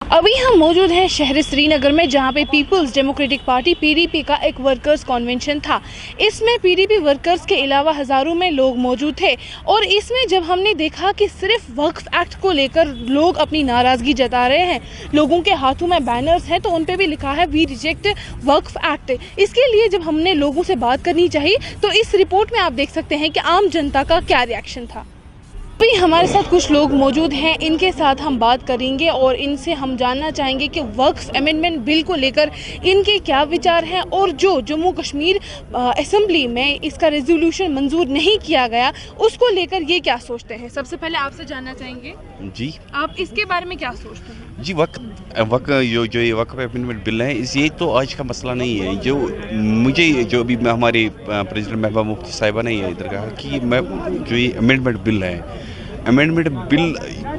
अभी हम मौजूद हैं शहर श्रीनगर में, जहां पे पीपल्स डेमोक्रेटिक पार्टी पीडीपी का एक वर्कर्स कन्वेंशन था। इसमें पीडीपी वर्कर्स के अलावा हज़ारों में लोग मौजूद थे और इसमें जब हमने देखा कि सिर्फ वक्फ एक्ट को लेकर लोग अपनी नाराज़गी जता रहे हैं, लोगों के हाथों में बैनर्स हैं तो उन पे भी लिखा है वी रिजेक्ट वक्फ एक्ट। इसके लिए जब हमने लोगों से बात करनी चाहिए तो इस रिपोर्ट में आप देख सकते हैं कि आम जनता का क्या रिएक्शन था। अभी हमारे साथ कुछ लोग मौजूद हैं, इनके साथ हम बात करेंगे और इनसे हम जानना चाहेंगे कि वक्फ अमेंडमेंट बिल को लेकर इनके क्या विचार हैं और जो जम्मू कश्मीर असेंबली में इसका रेजोल्यूशन मंजूर नहीं किया गया उसको लेकर ये क्या सोचते हैं। सबसे पहले आपसे जानना चाहेंगे जी, आप इसके बारे में क्या सोचते हैं। जी, जो ये वक्फ अमेंडमेंट बिल है, ये तो आज का मसला नहीं है। जो अभी हमारे प्रेसिडेंट महबूबा मुफ्ती साहिबा ने इधर कहा कि जो ये अमेंडमेंट बिल है, अमेंडमेंट बिल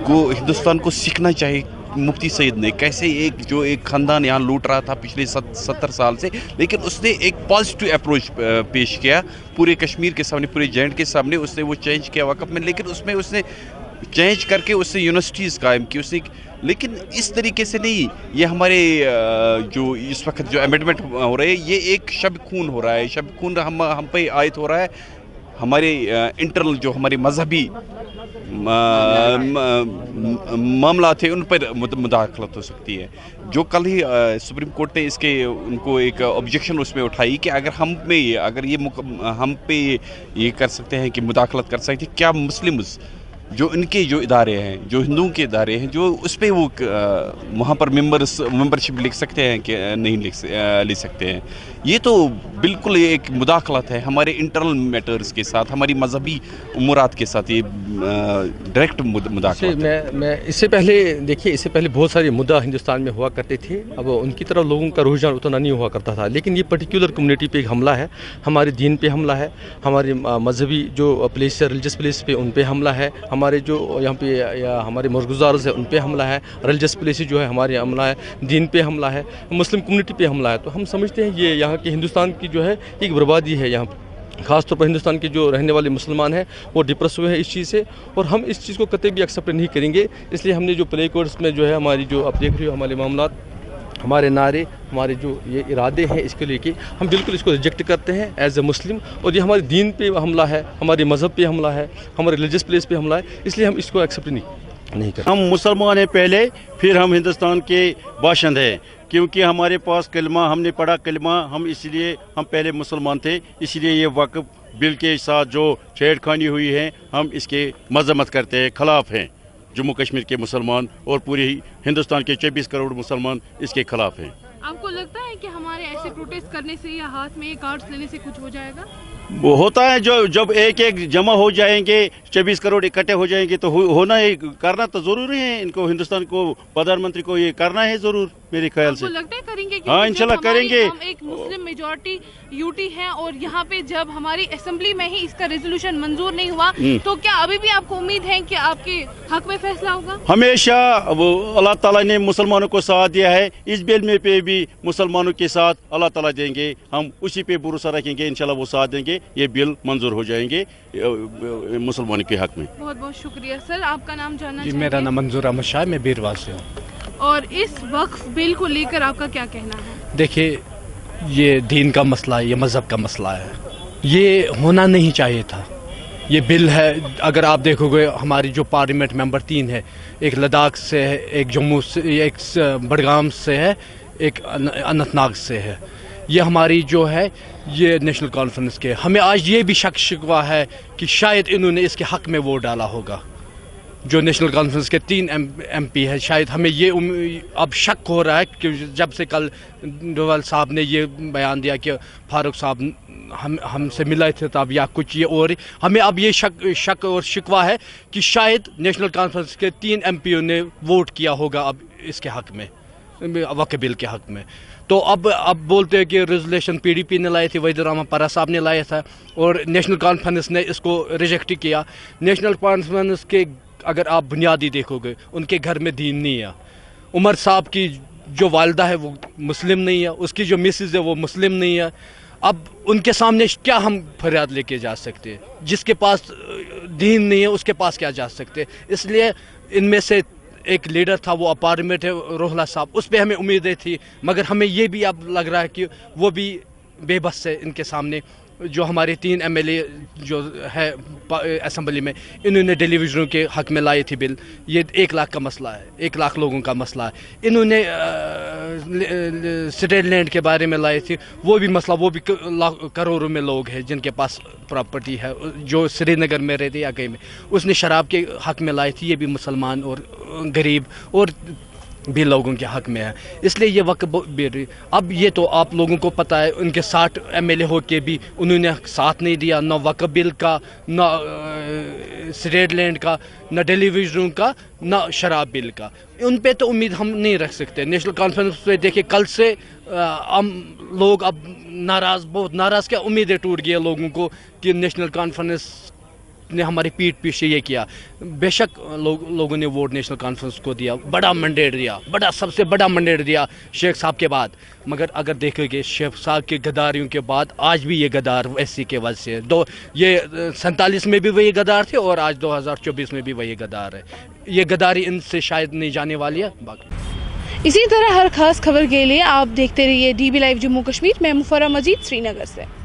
को हिंदुस्तान को सीखना चाहिए। मुफ्ती सईद ने कैसे एक ख़ानदान यहाँ लूट रहा था पिछले 70 साल से, लेकिन उसने एक पॉजिटिव अप्रोच पेश किया पूरे कश्मीर के सामने, पूरे जैंट के सामने। उसने वो चेंज किया वक्फ में, लेकिन उसमें उसने चेंज करके उससे यूनिवर्सिटीज़ कायम की उसने, लेकिन इस तरीके से नहीं। ये हमारे जो इस वक्त जो अमेंडमेंट हो रहे हैं, ये एक शब खून हो रहा है। शब खून हम पे आयत हो रहा है। हमारे इंटरनल जो हमारे मजहबी मामला थे उन पर मुदाखलत हो सकती है। जो कल ही सुप्रीम कोर्ट ने उनको एक ऑब्जेक्शन उसमें उठाई कि अगर हम पे ये कर सकते हैं कि मुदाखलत कर सकते हैं, क्या मुस्लिम्स जो इनके जो इदारे हैं, जो हिंदुओं के इदारे हैं, जो उस पर वो वहाँ पर मेंबरशिप लिख सकते हैं कि नहीं लिख सकते हैं। ये तो बिल्कुल एक मुदाखलत है हमारे इंटरनल मैटर्स के साथ, हमारी मजहबी उमूरात के साथ। ये डायरेक्ट मुदाखलत है। मैं इससे पहले बहुत सारे मुद्दा हिंदुस्तान में हुआ करते थे। अब उनकी तरफ लोगों का रुझान उतना नहीं हुआ करता था, लेकिन ये पर्टिकुलर कम्युनिटी पे एक हमला है, हमारे दीन पे हमला है, हमारे मजहबी जो प्लेस है, रिलीजियस प्लेस पे उन पे हमला है, हमारे जो यहाँ पे या हमारे मरगुजार्स है उन पे हमला है, रिलीजियस प्लेस जो है हमारे हमला है, दीन पे हमला है, मुस्लिम कम्युनिटी पे हमला है। तो हम समझते हैं ये यहाँ के हिंदुस्तान की जो है एक बर्बादी है। यहाँ ख़ासतौर पर हिंदुस्तान के जो रहने वाले मुसलमान हैं वो डिप्रेस हुए हैं इस चीज़ से, और हम इस चीज़ को कतई भी एक्सेप्ट नहीं करेंगे। इसलिए हमने जो प्ले कोर्ट्स में जो है हमारी जो आप देख रहे हो हमारे मामला, हमारे नारे, हमारे जो ये इरादे हैं इसके लेके हम बिल्कुल इसको रिजेक्ट करते हैं एज ए मुस्लिम। और ये हमारे दीन पे हमला है, हमारे मज़हब पे हमला है, हमारे रिलीजियस प्लेस पे हमला है, इसलिए हम इसको एक्सेप्ट नहीं करते। हम मुसलमान हैं पहले, फिर हम हिंदुस्तान के बाशिंदे हैं, क्योंकि हमारे पास कलमा, हमने पढ़ा कलमा, हम पहले मुसलमान थे। इसलिए ये वक्फ बिल के साथ जो छेड़खानी हुई है, हम इसके मजम्मत करते हैं, खिलाफ हैं। जम्मू कश्मीर के मुसलमान और पूरे हिंदुस्तान के 24 करोड़ मुसलमान इसके खिलाफ हैं। आपको लगता है कि हमारे ऐसे प्रोटेस्ट करने से या हाथ में कार्ड्स लेने से कुछ हो जाएगा? वो होता है, जब एक जमा हो जाएंगे, 24 करोड़ इकट्ठे हो जाएंगे तो करना तो जरूरी है। इनको हिंदुस्तान को, प्रधानमंत्री को ये करना है जरूर, मेरे ख्याल से। लगता है करेंगे? हाँ, इंशाल्लाह करेंगे। हम एक मुस्लिम मेजॉरिटी यूटी है और यहाँ पे जब हमारी असेंबली में ही इसका रेजोल्यूशन मंजूर नहीं हुआ, तो क्या अभी भी आपको उम्मीद है कि आपके हक में फैसला होगा? हमेशा अल्लाह ताला ने मुसलमानों को साथ दिया है, इस बिल में पे भी मुसलमानों के साथ अल्लाह ताला देंगे। हम उसी पे भरोसा रखेंगे, इंशाल्लाह वो साथ देंगे, ये बिल मंजूर हो जाएंगे मुसलमानों के हक में। बहुत बहुत शुक्रिया सर। आपका नाम जानना जी, मेरा नाम मंजूर अहमद शाह, मैं बीरवाल से हूँ। और इस वक्फ बिल को लेकर आपका क्या कहना है? देखिए, ये दीन का मसला है, ये मज़हब का मसला है, ये होना नहीं चाहिए था। ये बिल है, अगर आप देखोगे हमारी जो पार्लियामेंट मेंबर 3 है, एक लद्दाख से है, एक जम्मू से, एक बडगाम से है, एक अनंतनाग से है। ये हमारी जो है ये नेशनल कॉन्फ्रेंस के, हमें आज ये भी शक शिकवा है कि शायद इन्होंने इसके हक में वोट डाला होगा। जो नेशनल कॉन्फ्रेंस के 3 MP है, शायद हमें ये अब शक हो रहा है कि जब से कल डोवाल साहब ने ये बयान दिया कि फारूक साहब हमसे मिले थे तब या कुछ ये, और हमें अब ये शक और शिकवा है कि शायद नेशनल कॉन्फ्रेंस के 3 MP ने वोट किया होगा अब इसके हक में, वक्फ बिल के हक में। तो अब बोलते हैं कि रेजोल्यूशन PDP ने लाए थे, वहीद रहमान परा साहब ने लाया था और नेशनल कॉन्फ्रेंस ने इसको रिजेक्ट किया। नेशनल कॉन्फ्रेंस के अगर आप बुनियादी देखोगे, उनके घर में दीन नहीं है। उमर साहब की जो वालदा है वो मुस्लिम नहीं है, उसकी जो मिसेज है वो मुस्लिम नहीं है। अब उनके सामने क्या हम फरियाद लेके जा सकते हैं? जिसके पास दीन नहीं है उसके पास क्या जा सकते हैं? इसलिए इनमें से एक लीडर था वो पार्लियामेंट है रोहला साहब, उस पर हमें उम्मीदें थी, मगर हमें ये भी अब लग रहा है कि वो भी बेबस है इनके सामने। जो हमारे 3 MLA जो है असम्बली में, इन्होंने टेलीविज़नों के हक़ में लाए थे बिल। ये 1 लाख का मसला है, 1 लाख लोगों का मसला है। इन्होंने स्टेट लैंड के बारे में लाए थे, वो भी मसला, वो भी करोड़ों में लोग हैं जिनके पास प्रॉपर्टी है, जो श्रीनगर में रहते या कहीं में। उसने शराब के हक़ में लाए थे, ये भी मुसलमान और गरीब और भी लोगों के हक़ में है। इसलिए ये वक्त अब ये तो आप लोगों को पता है, उनके 60 MLA हो के भी उन्होंने साथ नहीं दिया, ना वक्फ बिल का, ना स्टेट लैंड का, ना टेलीविज़न का, ना शराब बिल का। उन पे तो उम्मीद हम नहीं रख सकते। नेशनल कॉन्फ्रेंस पे देखिए कल से हम लोग अब नाराज़, बहुत नाराज़, क्या उम्मीदें टूट गई लोगों को कि नेशनल कॉन्फ्रेंस ने हमारी पीठ पीछे ये किया। बेशक लोगों ने वोट नेशनल कॉन्फ्रेंस को दिया, बड़ा मैंडेट दिया, सबसे बड़ा मैंडेट दिया शेख साहब के बाद। मगर अगर देखेंगे शेख साहब के गद्दारियों के बाद आज भी ये गद्दार वैसी के वजह से, ये 47 में भी वही गद्दार थे और आज 2024 में भी वही गद्दार है। ये गद्दारी इनसे शायद नहीं जाने वाली है। बाकी इसी तरह हर खास खबर के लिए आप देखते रहिए DB लाइव जम्मू कश्मीर। मैं मुफर्रा मजीद, श्रीनगर से।